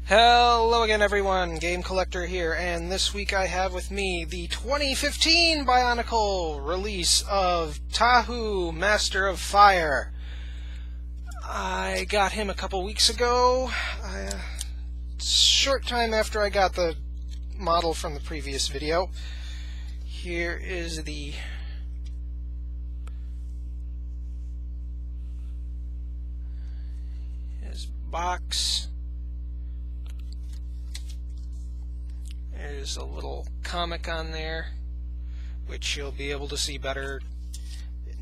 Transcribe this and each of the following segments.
Hello again everyone, Game Collector here, and this week I have with me the 2015 Bionicle release of Tahu, Master of Fire. I got him a couple weeks ago, short time after I got the model from the previous video. Here is his box. There's a little comic on there, which you'll be able to see better,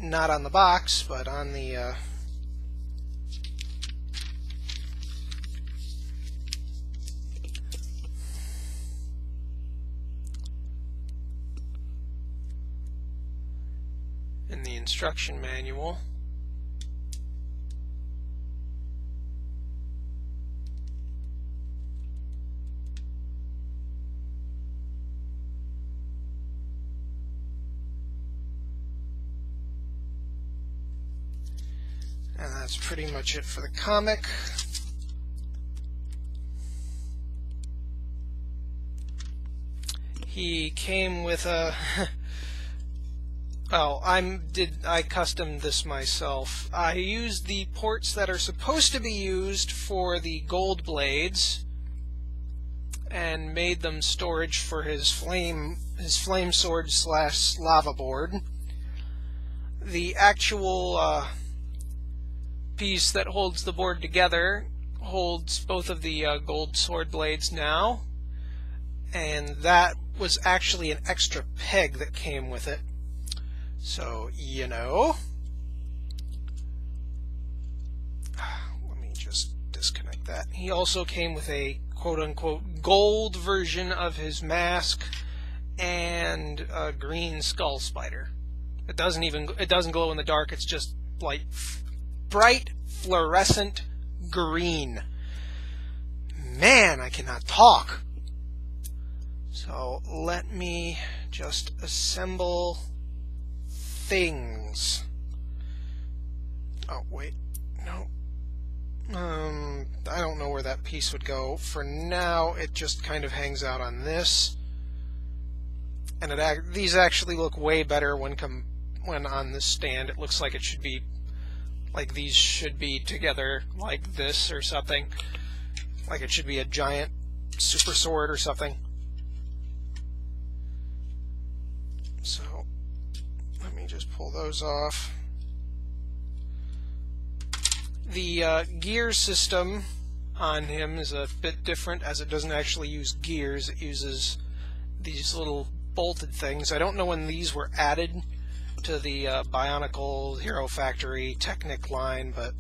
not on the box, but on the in the instruction manual. And that's pretty much it for the comic. He came with a well, I customed this myself. I used the ports that are supposed to be used for the gold blades and made them storage for his flame sword / lava board. The actual piece that holds the board together holds both of the gold sword blades now, and that was actually an extra peg that came with it, so you know. Let me just disconnect that. He also came with a quote-unquote gold version of his mask and a green skull spider. It doesn't glow in the dark. It's just like bright fluorescent green. Man, I cannot talk. So let me just assemble things. Oh wait, no. I don't know where that piece would go. For now, it just kind of hangs out on this, and these actually look way better when on this stand. It looks like it should be. Like these should be together like this or something. Like it should be a giant super sword or something. So let me just pull those off. The gear system on him is a bit different, as it doesn't actually use gears. It uses these little bolted things. I don't know when these were added to the Bionicle Hero Factory Technic line, but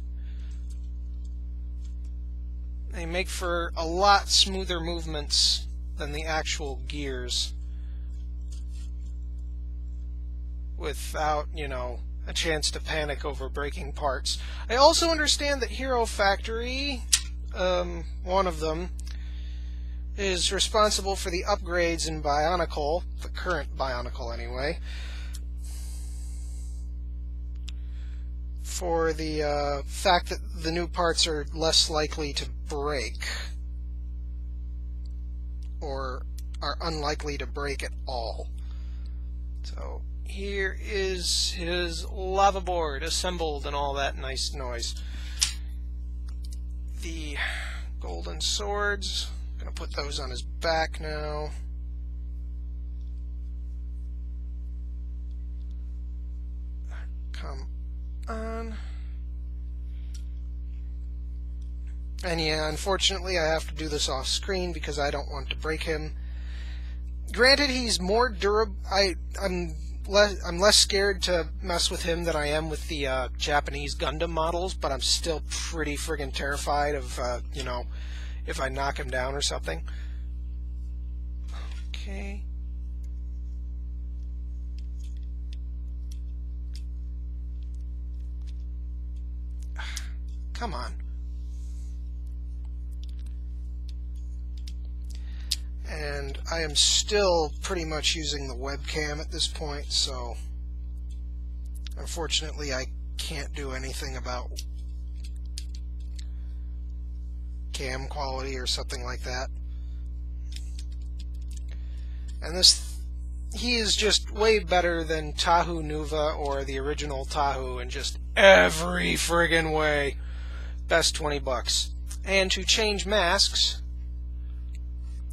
they make for a lot smoother movements than the actual gears, without, you know, a chance to panic over breaking parts. I also understand that Hero Factory, one of them, is responsible for the upgrades in Bionicle, the current Bionicle anyway, for the fact that the new parts are less likely to break, or are unlikely to break at all. So here is his lava board assembled and all that nice noise. The golden swords, I'm going to put those on his back now. Come on. And yeah, unfortunately I have to do this off screen because I don't want to break him. Granted, he's more durable. I'm less scared to mess with him than I am with the Japanese Gundam models, but I'm still pretty friggin' terrified of you know, if I knock him down or something. Okay. Come on. And I am still pretty much using the webcam at this point, so unfortunately I can't do anything about cam quality or something like that. And he is just way better than Tahu Nuva or the original Tahu in just every friggin' way. Best $20. And to change masks,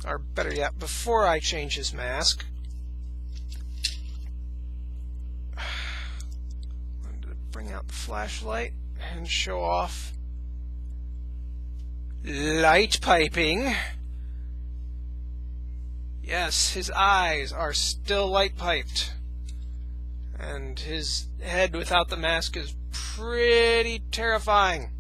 or better yet, before I change his mask, I'm going to bring out the flashlight and show off light piping. Yes, his eyes are still light piped, and his head without the mask is pretty terrifying.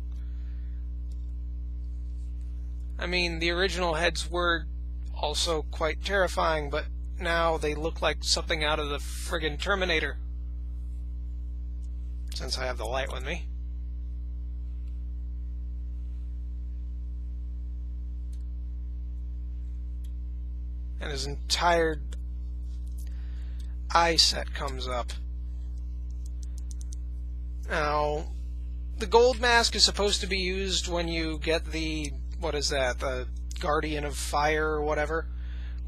I mean, the original heads were also quite terrifying, but now they look like something out of the friggin' Terminator, since I have the light with me. And his entire eye set comes up. Now, the gold mask is supposed to be used when you get the, what is that, the Guardian of Fire or whatever,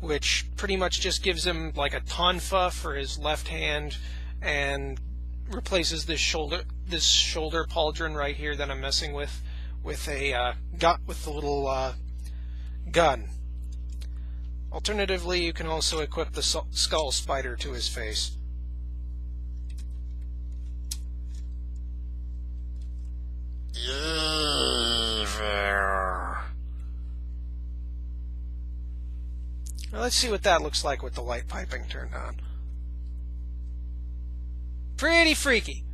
which pretty much just gives him like a tonfa for his left hand and replaces this shoulder pauldron right here that I'm messing with a with the little gun. Alternatively, you can also equip the skull spider to his face. Now let's see what that looks like with the light piping turned on. Pretty freaky.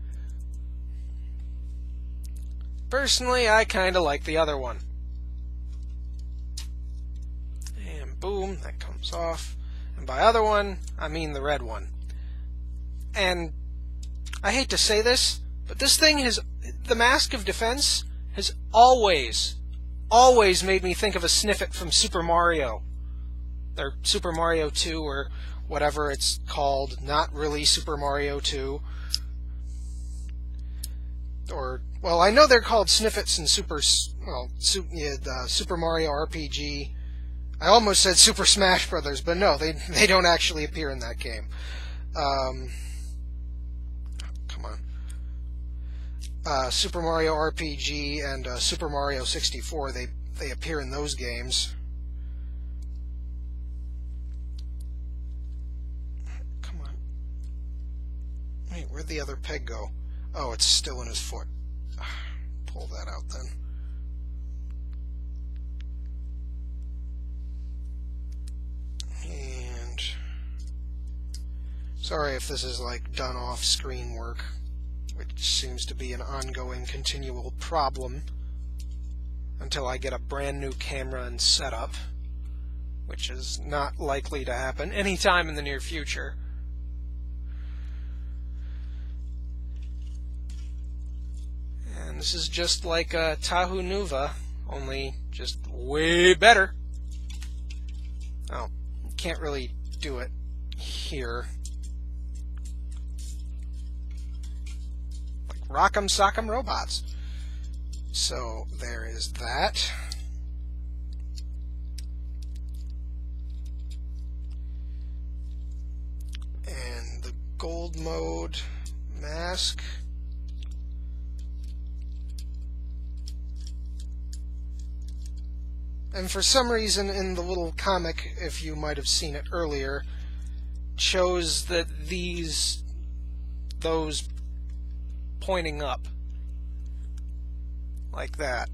Personally, I kinda like the other one. And boom, that comes off. And by other one, I mean the red one. And I hate to say this, but this thing has, the Mask of Defense has always made me think of a snippet from Super Mario. Or Super Mario 2, or whatever it's called, not really Super Mario 2. Or, well, I know they're called snippets in Super Mario RPG. I almost said Super Smash Brothers, but no, they don't actually appear in that game. Come on. Super Mario RPG and Super Mario 64, they appear in those games. Come on. Wait, where'd the other peg go? Oh, it's still in his foot. Pull that out then. And sorry if this is like done off screen work, which seems to be an ongoing continual problem until I get a brand new camera and setup, which is not likely to happen anytime in the near future. And this is just like a Tahu Nuva, only just way better. Oh, can't really do it here. Like Rock'em Sock'em Robots. So there is that. And the gold mode mask. And for some reason in the little comic, if you might have seen it earlier, shows that those pointing up. Like that.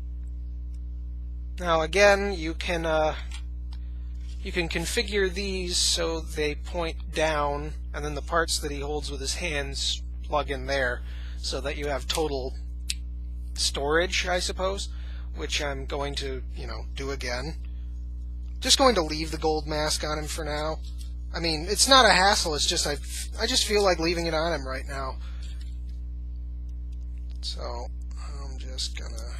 Now again, you can configure these so they point down, and then the parts that he holds with his hands plug in there, so that you have total storage, I suppose, which I'm going to, do again. Just going to leave the gold mask on him for now. I mean, it's not a hassle, it's just I just feel like leaving it on him right now. So, I'm just gonna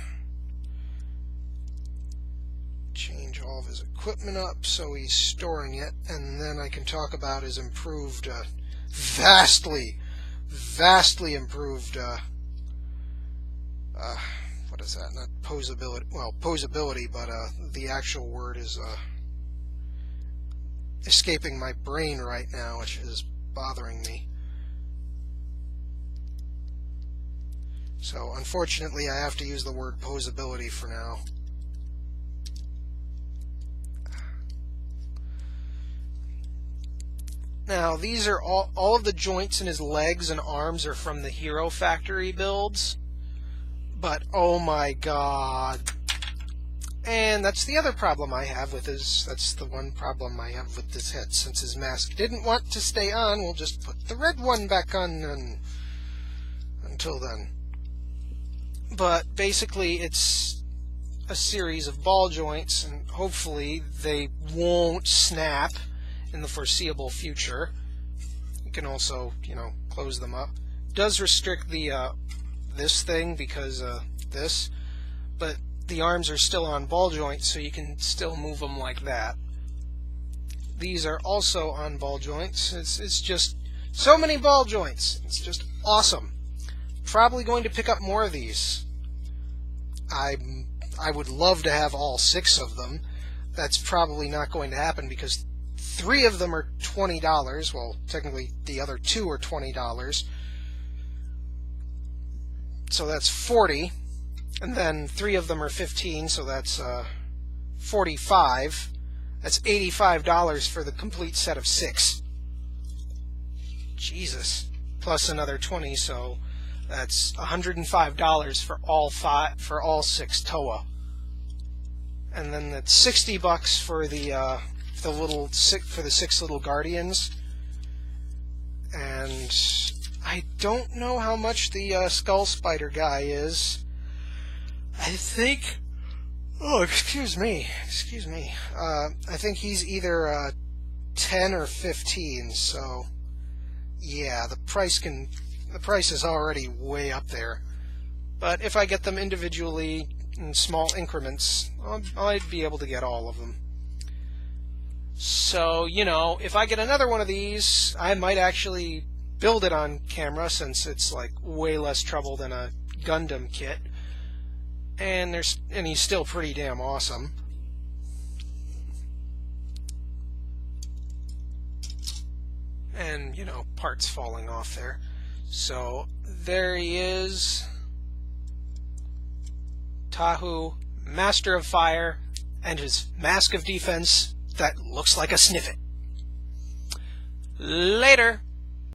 change all of his equipment up so he's storing it, and then I can talk about his improved, vastly improved, what is that? Not posability. Well, posability, but the actual word is escaping my brain right now, which is bothering me. So unfortunately, I have to use the word posability for now. Now, these are all of the joints in his legs and arms are from the Hero Factory builds. But, oh my god. And that's the other problem I have with his... That's the one problem I have with this head. Since his mask didn't want to stay on, we'll just put the red one back on until then. But basically, it's a series of ball joints, and hopefully they won't snap in the foreseeable future. You can also, close them up. It does restrict the this thing because this, but the arms are still on ball joints, so you can still move them like that. These are also on ball joints. It's just so many ball joints. It's just awesome. Probably going to pick up more of these. I would love to have all 6 of them. That's probably not going to happen because 3 of them are $20. Well, technically the other 2 are $20. So that's 40. And then 3 of them are 15, so that's 45. That's $85 for the complete set of 6. Jesus. Plus another 20, so that's $105 for all 6 Toa. And then that's $60 for the for the 6 little Guardians. And I don't know how much the Skull Spider guy is. I think... Oh, excuse me. I think he's either 10 or 15, so... Yeah, the price is already way up there. But if I get them individually in small increments, I'd be able to get all of them. So, if I get another one of these, I might actually build it on camera since it's like way less trouble than a Gundam kit. And he's still pretty damn awesome. And, parts falling off there. So, there he is. Tahu, Master of Fire, and his Mask of Defense that looks like a sniffet. Later!